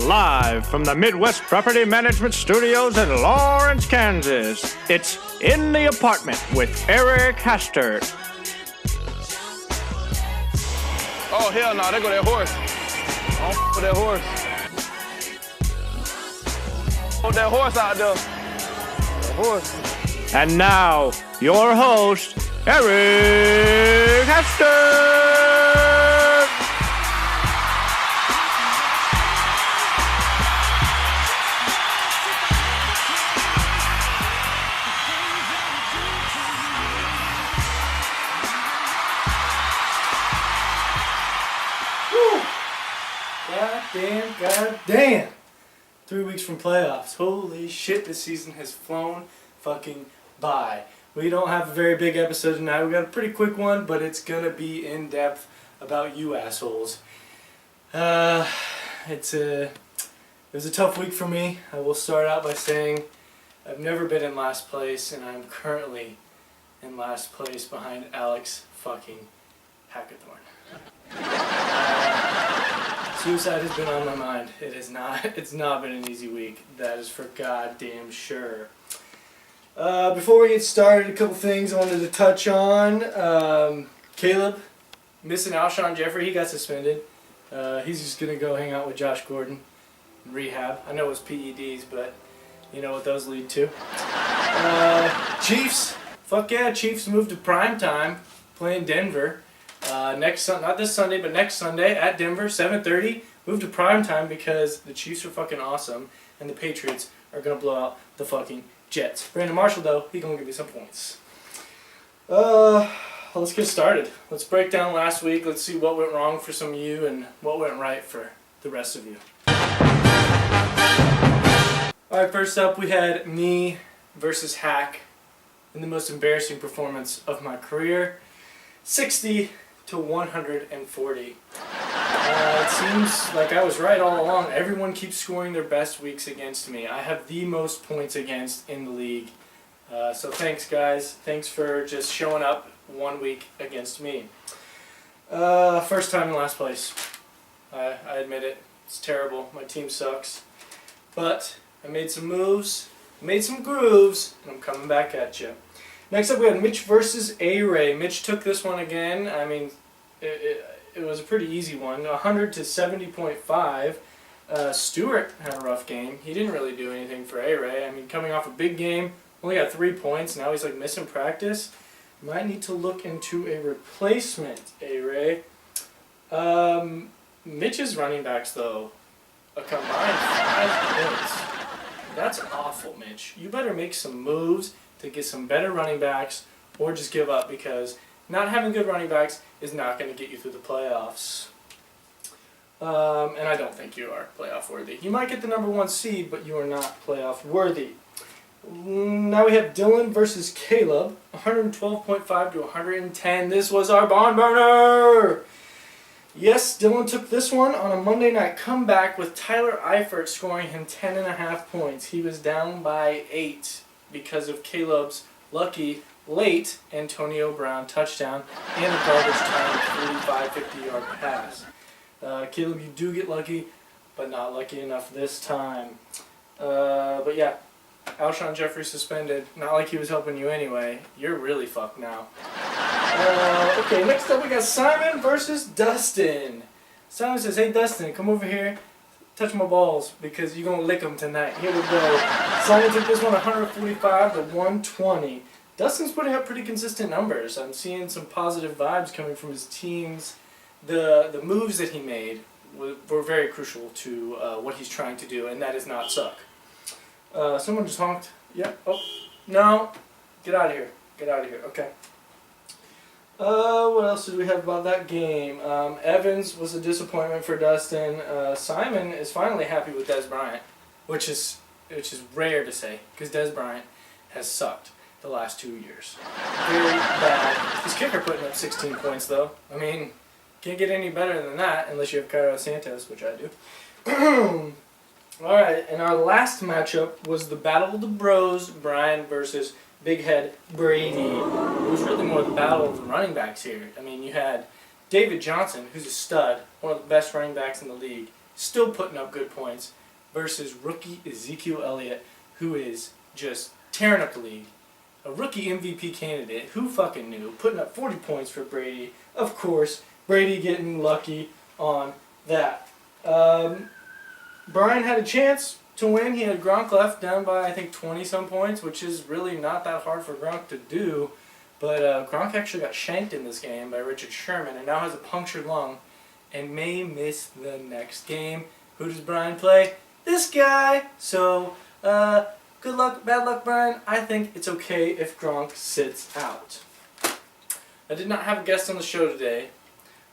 Live from the Midwest Property Management Studios in Lawrence, Kansas, it's In the Apartment with Eric Hastert. Oh, hell no, there go that horse. I don't with that horse. Oh, that horse out there. That horse. And now, your host, Eric Hastert. God damn. 3 weeks from playoffs. Holy shit, this season has flown fucking by. We don't have a very big episode tonight. We got a pretty quick one, but it's gonna be in depth about you assholes. It was a tough week for me. I will start out by saying I've never been in last place, and I'm currently in last place behind Alex fucking Hackathorn. Suicide has been on my mind. It's not been an easy week. That is for goddamn sure. Before we get started, a couple things I wanted to touch on. Caleb, missing Alshon Jeffrey, he got suspended. He's just going to go hang out with Josh Gordon in rehab. I know it was PEDs, but you know what those lead to. Chiefs, fuck yeah, Chiefs moved to primetime, playing Denver. Not this Sunday, but next Sunday at Denver, 7:30. Move to primetime because the Chiefs are fucking awesome, and the Patriots are gonna blow out the fucking Jets. Brandon Marshall, though, he gonna give me some points. Let's get started. Let's break down last week. Let's see what went wrong for some of you and what went right for the rest of you. All right, first up, we had me versus Hack in the most embarrassing performance of my career. 60 to 140. It seems like I was right all along. Everyone keeps scoring their best weeks against me. I have the most points against in the league. So thanks, guys. Thanks for just showing up 1 week against me. First time in last place. I admit it. It's terrible. My team sucks. But I made some moves, made some grooves, and I'm coming back at you. Next up, we had Mitch versus A-Ray. Mitch took this one again. I mean, it was a pretty easy one. 100 to 70.5. Stewart had a rough game. He didn't really do anything for A-Ray. I mean, coming off a big game, only got 3 points. Now he's like missing practice. Might need to look into a replacement, A-Ray. Mitch's running backs, though, a combined 5 points. That's awful, Mitch. You better make some moves to get some better running backs, or just give up, because not having good running backs is not going to get you through the playoffs. And I don't think you are playoff worthy. You might get the number 1 seed, but you are not playoff worthy. Now we have Dylan versus Caleb, 112.5 to 110. This was our barn burner. Yes, Dylan took this one on a Monday night comeback with Tyler Eifert scoring him 10.5 points. He was down by 8. Because of Caleb's lucky late Antonio Brown touchdown and a garbage time 45-50-yard pass. Caleb, you do get lucky, but not lucky enough this time. But yeah, Alshon Jeffrey suspended. Not like he was helping you anyway. You're really fucked now. Okay, next up we got Simon versus Dustin. Simon says, "Hey Dustin, come over here. Touch my balls, because you're going to lick them tonight." Here we go. Simon took this one 145 to 120. Dustin's putting up pretty consistent numbers. I'm seeing some positive vibes coming from his teams. The moves that he made were very crucial to what he's trying to do, and that is not suck. Someone just honked. Yep. Oh, no. Get out of here. Get out of here. Okay. What else did we have about that game? Evans was a disappointment for Dustin. Simon is finally happy with Dez Bryant, which is rare to say, because Dez Bryant has sucked the last 2 years. Very bad. His kicker putting up 16 points, though. I mean, can't get any better than that unless you have Cairo Santos, which I do. Alright, and our last matchup was the Battle of the Bros, Brian versus Big Head Brady. It was really more the battle of the running backs here. I mean, you had David Johnson, who's a stud, one of the best running backs in the league, still putting up good points, versus rookie Ezekiel Elliott, who is just tearing up the league. A rookie MVP candidate, who fucking knew, putting up 40 points for Brady. Of course, Brady getting lucky on that. Brian had a chance to win. He had Gronk left down by, I think, 20-some points, which is really not that hard for Gronk to do. But Gronk actually got shanked in this game by Richard Sherman and now has a punctured lung and may miss the next game. Who does Brian play? This guy! So, good luck, bad luck, Brian. I think it's okay if Gronk sits out. I did not have a guest on the show today.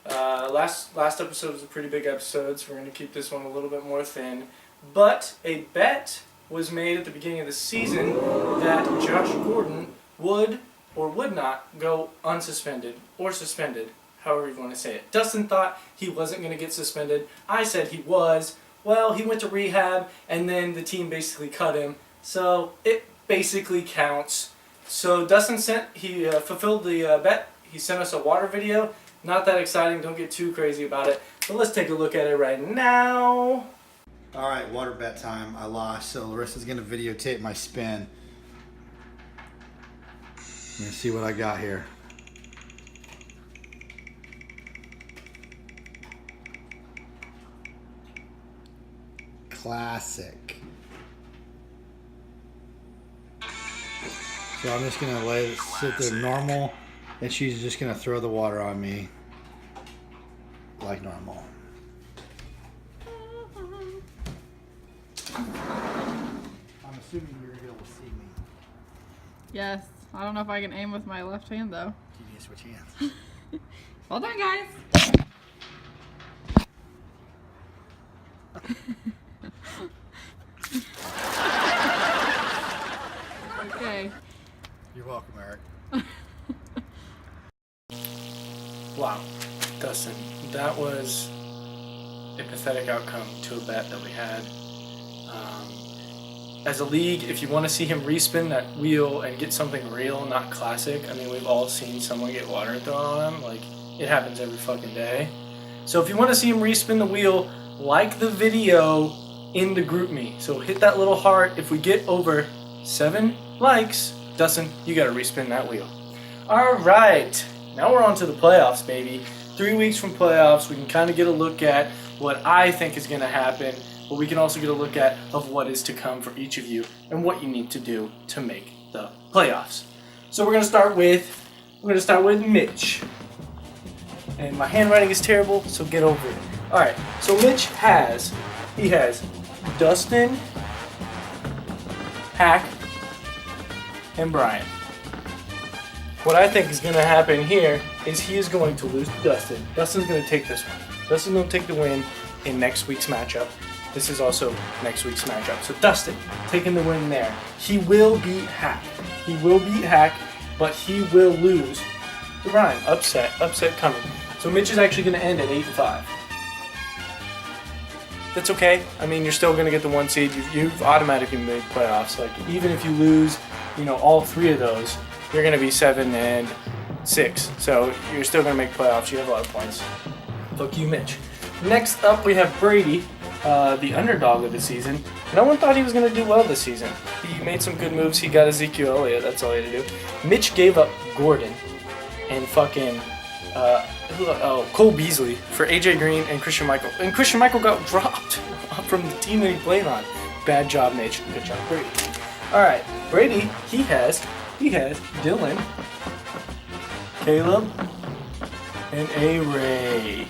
Last episode was a pretty big episode, so we're going to keep this one a little bit more thin. But a bet was made at the beginning of the season that Josh Gordon would or would not go unsuspended or suspended, however you want to say it. Dustin thought he wasn't going to get suspended. I said he was. Well, he went to rehab, and then the team basically cut him. So it basically counts. So Dustin fulfilled the bet. He sent us a water video. Not that exciting. Don't get too crazy about it. But let's take a look at it right now. All right, water bet time. I lost, so Larissa's gonna videotape my spin. Let me see what I got here. Classic. So I'm just gonna let it sit there normal, and she's just gonna throw the water on me like normal. I'm assuming you're able to see me. Yes. I don't know if I can aim with my left hand though. You need to switch hands. Well done, guys. Okay. You're welcome, Eric. Wow, Dustin, that was a pathetic outcome to a bet that we had. As a league, if you want to see him respin that wheel and get something real, not classic, I mean, we've all seen someone get water thrown on them. Like, it happens every fucking day. So if you want to see him respin the wheel, like the video in the group me. So hit that little heart. If we get over 7 likes, Dustin, you got to respin that wheel. All right, now we're on to the playoffs, baby. 3 weeks from playoffs, we can kind of get a look at what I think is going to happen. But we can also get a look at of what is to come for each of you and what you need to do to make the playoffs. So we're gonna start with Mitch. And my handwriting is terrible, so get over it. All right. So Mitch has Dustin, Hack, and Brian. What I think is gonna happen here is he is going to lose to Dustin. Dustin's gonna take this one. Dustin's gonna take the win in next week's matchup. This is also next week's matchup. So Dustin taking the win there. He will beat Hack. He will beat Hack, but he will lose to Brian. Upset coming. So Mitch is actually going to end at 8-5. That's okay. I mean, you're still going to get the 1 seed. You've automatically made playoffs. Like, even if you lose, all 3 of those, you're going to be 7-6. So you're still going to make playoffs. You have a lot of points. Fuck you, Mitch. Next up, we have Brady. The underdog of the season. No one thought he was going to do well this season. He made some good moves. He got Ezekiel Elliott. That's all he had to do. Mitch gave up Gordon and fucking Cole Beasley for AJ Green and Christian Michael. And Christian Michael got dropped from the team that he played on. Bad job, Mitch. Good job, Brady. All right, Brady. He has Dylan, Caleb, and A-Ray.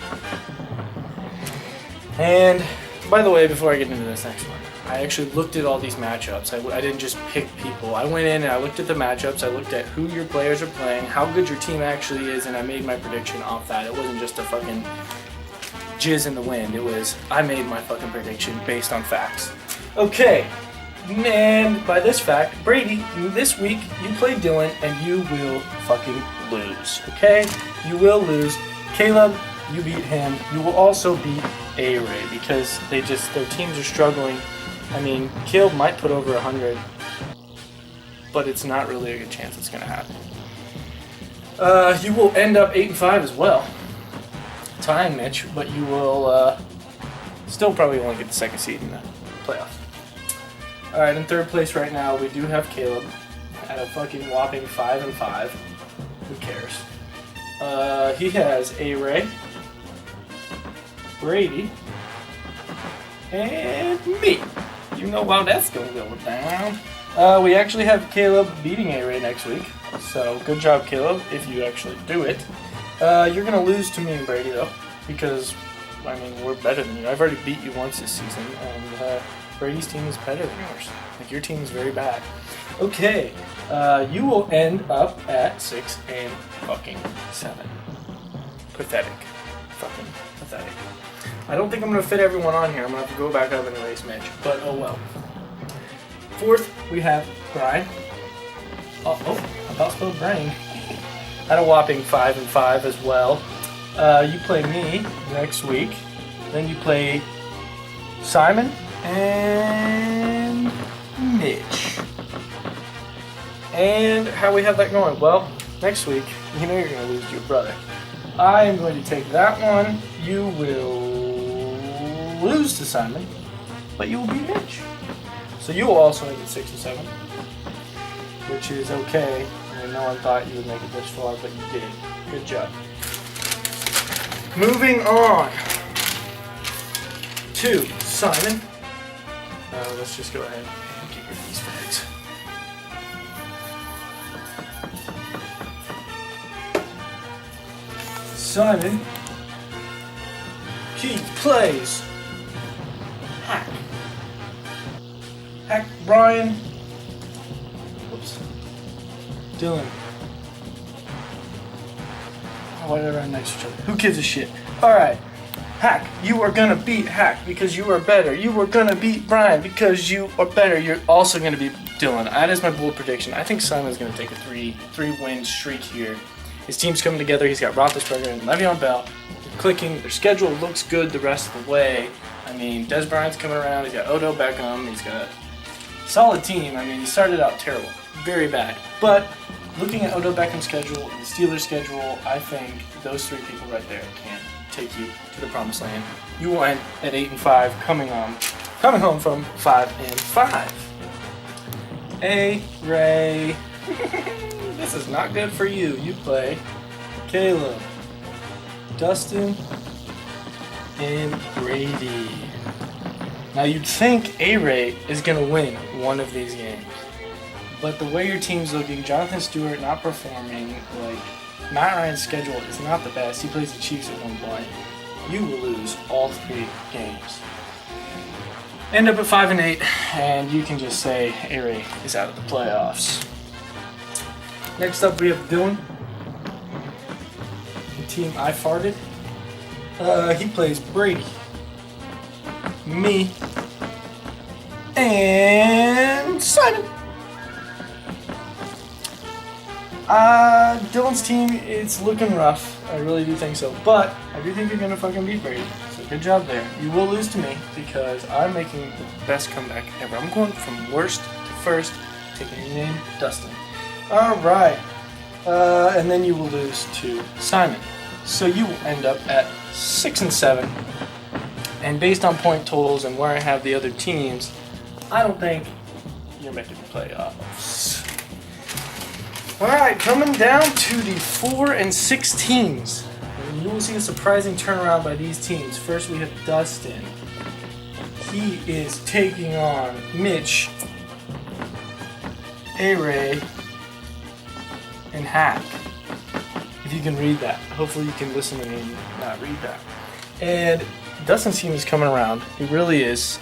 And by the way, before I get into this next one, I actually looked at all these matchups. I didn't just pick people. I went in and I looked at the matchups. I looked at who your players are playing, how good your team actually is, and I made my prediction off that. It wasn't just a fucking jizz in the wind. I made my fucking prediction based on facts. Okay, and by this fact, Brady, this week you play Dylan and you will fucking lose. Okay? You will lose. Caleb, you beat him. You will also beat A-Ray because their teams are struggling. I mean, Caleb might put over 100, but it's not really a good chance it's going to happen. You will end up 8-5 as well. Tying Mitch, but you will Still probably only get the second seed in the playoff. Alright, in third place right now, we do have Caleb at a fucking whopping 5-5. Who cares? He has A-Ray, Brady, and me. You know how that's gonna go down. We actually have Caleb beating A-Ray next week. So good job, Caleb, if you actually do it. You're gonna lose to me and Brady though, because I mean we're better than you. I've already beat you once this season, and Brady's team is better than yours. Like your team is very bad. Okay, you will end up at 6-7. Pathetic. Fucking pathetic. I don't think I'm gonna fit everyone on here. I'm gonna have to go back up and erase Mitch, but oh well. Fourth, we have Brian. Oh, I about spelled brain. At a whopping 5-5 as well. You play me next week. Then you play Simon and Mitch. And how we have that going? Well, next week, you know you're going to lose to your brother. I am going to take that one. You will lose to Simon, but you will beat Mitch. So you will also end at 6-7, which is okay. And no one thought you would make it this far, but you did. Good job. Moving on to Simon. Let's just go ahead and get rid of these fags. Simon, he plays Hack. Hack Brian. Whoops. Dylan. Oh, why did I run next to each other? Who gives a shit? Alright. Hack, you are gonna beat Hack because you are better. You are gonna beat Brian because you are better. You're also gonna beat Dylan. That is my bold prediction. I think Simon's gonna take a three-win streak here. His team's coming together. He's got Roethlisberger and Le'Veon Bell. They're clicking. Their schedule looks good the rest of the way. I mean, Des Bryant's coming around. He's got Odell Beckham. He's got a solid team. I mean, he started out terrible. Very bad. But looking at Odell Beckham's schedule and the Steelers' schedule, I think those three people right there can take you to the promised land. You will end at 8-5, coming home from 5-5. A-Ray. This is not good for you. You play Caleb, Dustin, and Brady. Now you'd think A-Ray is going to win one of these games. But the way your team's looking, Jonathan Stewart not performing, like Matt Ryan's schedule is not the best. He plays the Chiefs at one point. You will lose all 3 games. End up at 5-8, and you can just say A-Ray is out of the playoffs. Next up, we have Dylan. The team I farted. He plays Brady, me, and Simon. Dylan's team, it's looking rough. I really do think so. But I do think you're going to fucking beat Brady. So good job there. You will lose to me because I'm making the best comeback ever. I'm going from worst to first, taking your name, Dustin. Alright. And then you will lose to Simon. So you will end up at 6-7. And based on point totals and where I have the other teams, I don't think you're making the playoffs. Alright, coming down to the 4 and 6 teams. And you will see a surprising turnaround by these teams. First we have Dustin. He is taking on Mitch, A-Ray, and Hack. If you can read that. Hopefully you can listen to me and not read that. And Dustin's team is coming around. He really is.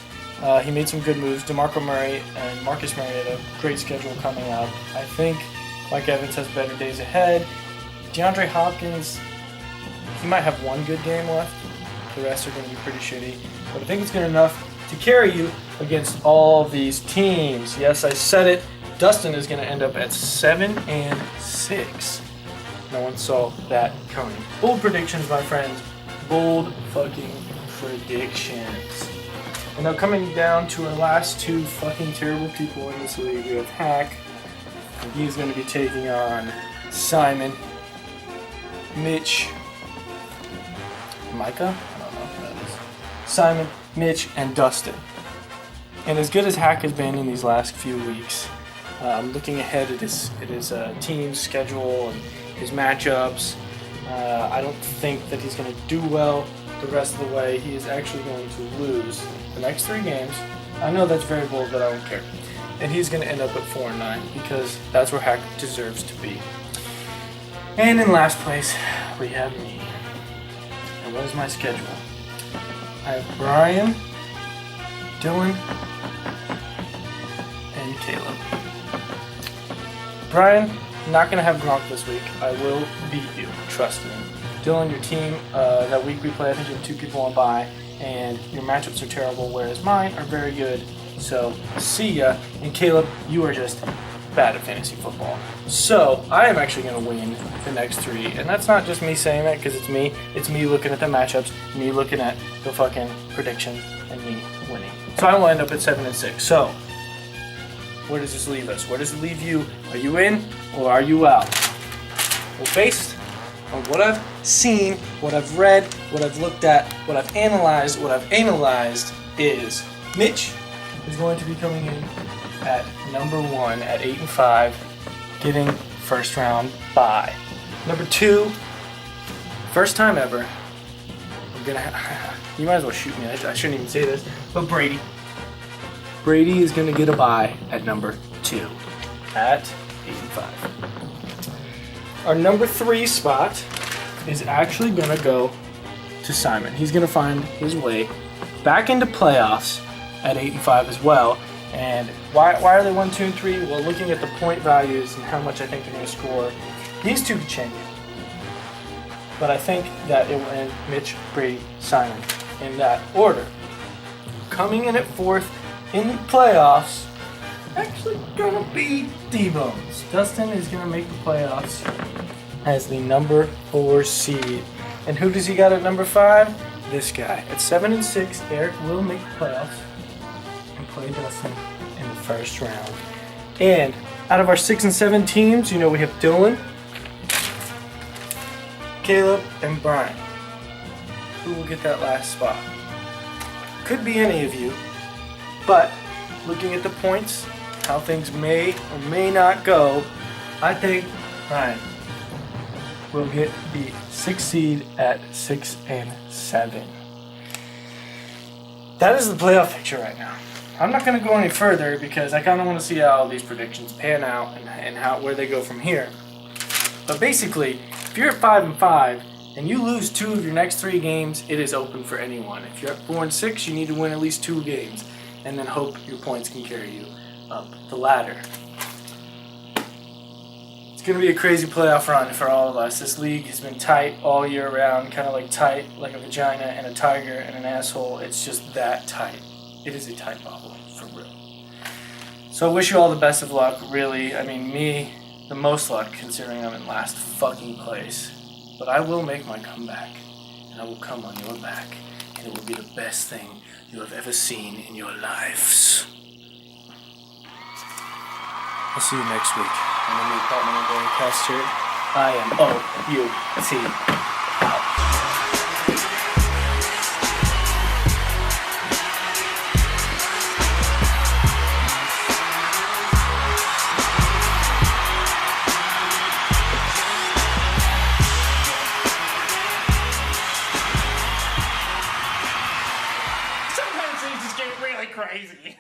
He made some good moves. DeMarco Murray and Marcus Mariota, great schedule coming up. I think Mike Evans has better days ahead. DeAndre Hopkins, he might have one good game left. The rest are going to be pretty shitty. But I think it's good enough to carry you against all these teams. Yes, I said it. Dustin is going to end up at 7-6. No one saw that coming. Bold predictions, my friends. Bold fucking predictions. And now coming down to our last 2 fucking terrible people in this league, we have Hack. And he's going to be taking on Simon, Mitch, Micah? I don't know who that is. Simon, Mitch, and Dustin. And as good as Hack has been in these last few weeks, looking ahead at his team's schedule and his matchups, I don't think that he's going to do well the rest of the way. He is actually going to lose the next 3 games. I know that's very bold, but I don't care. And he's going to end up at 4-9 because that's where Hack deserves to be. And in last place, we have me. And what is my schedule? I have Brian, Dylan, and Caleb. Brian, I'm not going to have Gronk this week. I will beat you. Trust me. Dylan, your team, that week we play, I think you have 2 people on bye, and your matchups are terrible, whereas mine are very good. So, see ya. And Caleb, you are just bad at fantasy football. So, I am actually going to win the next 3. And that's not just me saying that because it's me. It's me looking at the matchups, me looking at the fucking predictions, and me winning. So, I will end up at 7-6. So, where does this leave us? Where does it leave you? Are you in or are you out? Well, based on what I've seen, what I've read, what I've looked at, what I've analyzed is Mitch is going to be coming in at number 1 at 8-5, getting first round bye. Number 2, first time ever, you might as well shoot me, I shouldn't even say this, but Brady is going to get a bye at number 2 at 8-5. Our number 3 spot is actually going to go to Simon. He's going to find his way back into playoffs at 8-5 as well. And why are they 1, 2, and 3? Well, looking at the point values and how much I think they're going to score, these 2 could change it. But I think that it will end Mitch, Brady, Simon in that order. Coming in at 4th in the playoffs, actually gonna be D-Bones. Dustin is gonna make the playoffs as the number 4 seed. And who does he got at number 5? This guy. At 7-6, Eric will make the playoffs and play Dustin in the first round. And out of our 6 and 7 teams, you know, we have Dylan, Caleb, and Brian. Who will get that last spot? Could be any of you. But looking at the points, how things may or may not go, I think Ryan will get the 6th seed at 6-7. That is the playoff picture right now. I'm not going to go any further because I kind of want to see how all these predictions pan out and where they go from here. But basically, if you're at 5-5 and you lose 2 of your next 3 games, it is open for anyone. If you're at 4-6, you need to win at least 2 games. And then hope your points can carry you up the ladder. It's going to be a crazy playoff run for all of us. This league has been tight all year round, kind of like tight, like a vagina and a tiger and an asshole. It's just that tight. It is a tight bubble, for real. So I wish you all the best of luck, really. I mean, me, the most luck, considering I'm in last fucking place. But I will make my comeback, and I will come on your back, and it will be the best thing you have ever seen in your lives. I'll see you next week. I'm the new partner of the cast here. I am O-U-T out. Sometimes things just get really crazy.